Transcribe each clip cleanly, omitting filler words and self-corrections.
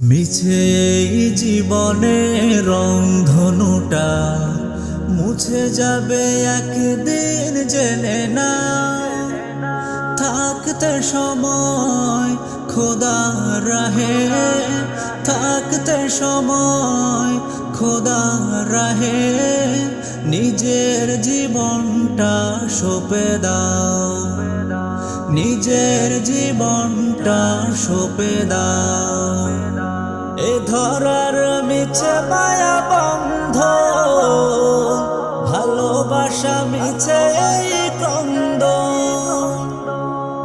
মিছে এই জীবনে রংধনুটা মুছে যাবে একদিন, জেনে না। থাকতে সময় খোদার রাহে, থাকতে সময় খোদার রাহে, নিজের জীবনটা সঁপে দাও, নিজের জীবনটা সঁপে দাও। এ ধরার মিছে মায়া বন্ধ, ভালোবাসা মিছে এই ক্রন্দ,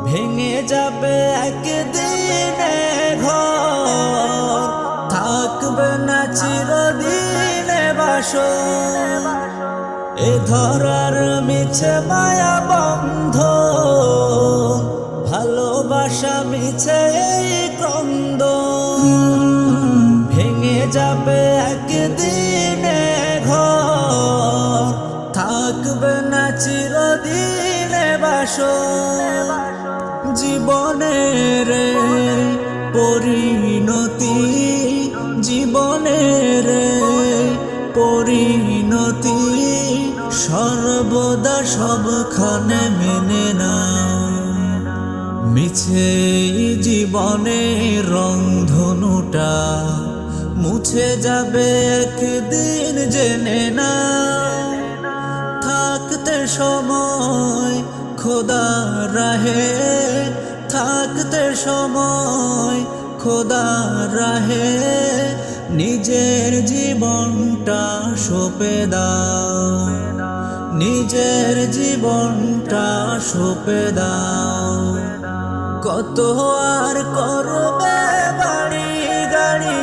ভেঙে যাবে একদিনে ঘর, থাকবে না চিরদিনে বাসর। এ ধরার মিছে মায়া বন্ধ, ভালোবাসা মিছে এই ক্রন্দ, ভেঙে যাবে একদিনে ঘর, থাকবে না চিরদিনে বাসর। জীবনের পরিণতি, জীবনের পরিণতি সর্বদা সবখানে মেনে নাও। মিছে জীবনে রংধনুটা মুছে যাবে একদিন, জেনে না। থাকতে সময় খোদার রাহে, থাকতে সময় খোদার রাহে, নিজের জীবনটা সঁপে দাও, নিজের জীবনটা সঁপে দাও। কত আর করবে বাড়ি গাড়ি,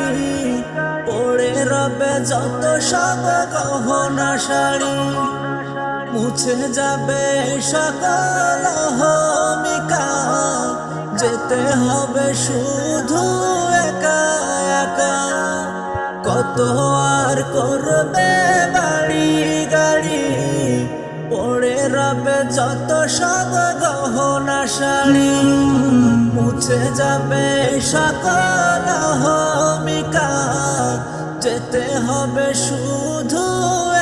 পড়ে রবে যত সব গহনা শাড়ি, মুছে যাবে সকল অহমিকা, যেতে হবে শুধু একা একা। কত আর করবে বাড়ি গাড়ি, পড়ে রবে যত সব গহনা শাড়ি, মুছে যাবে সকল অহমিকা, যেতে হবে শুধু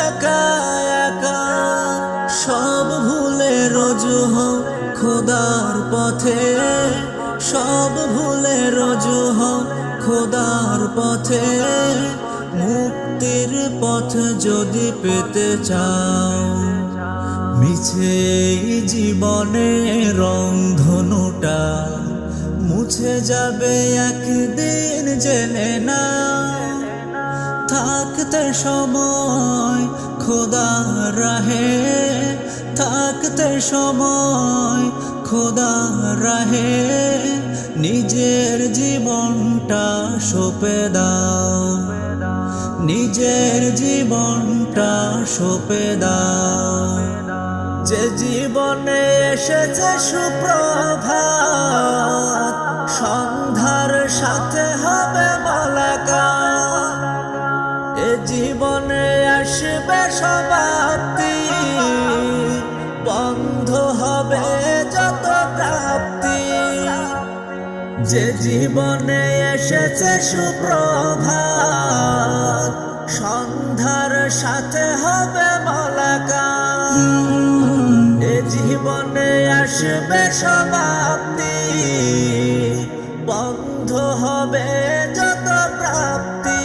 একা একা। সব ভুলে রজু হও খোদার পথে, সব ভুলে রজু হও খোদার পথে, মুক্তির পথ যদি পেতে চাও। মিছে জীবনে রংধনুটা মুছে যাবে একদিন, জেনে না। থাকতে সময় খোদার রাহে, থাকতে সময় খোদার রাহে, নিজের জীবনটা সঁপে দাও, নিজের জীবনটা সঁপে দাও। যে জীবনে এসেছে সুপ্রভাত, সন্ধ্যার সাথে হবে মোলাকাত। এ জীবনে আসবে সমাপ্তি, বন্ধ হবে যত প্রাপ্তি। যে জীবনে এসেছে সুপ্রভাত, সন্ধ্যার সাথে হবে মোলাকাত। এ জীবনে আসবে সমাপ্তি, বন্ধ হবে যত প্রাপ্তি।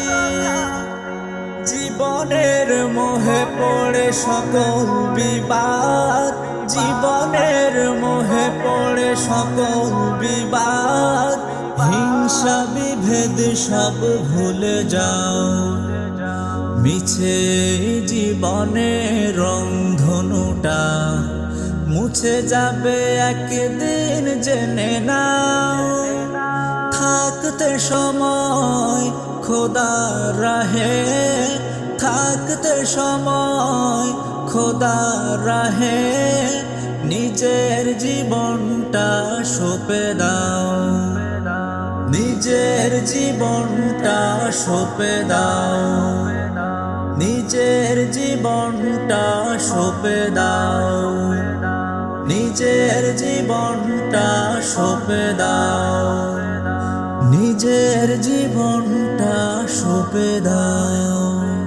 জীবনের মোহে পড়ে সকল বিবাদ, জীবনের মোহে পড়ে সকল বিবাদ, হিংসা বিভেদ সব ভুলে যাও। মিছে জীবনে রংধনুটা মুছে যাবে একদিন, জেনে নাও। থাকতে সময় খোদার রাহে, থাকতে সময় খোদার রাহে, নিজের জীবনটা সঁপে দাও, নিজের জীবনটা সঁপে দাও, নিজের জীবনটা সঁপে দাও, নিজের জীবনটা সঁপে দাও। নিজের জীবনটা সঁপে দাও।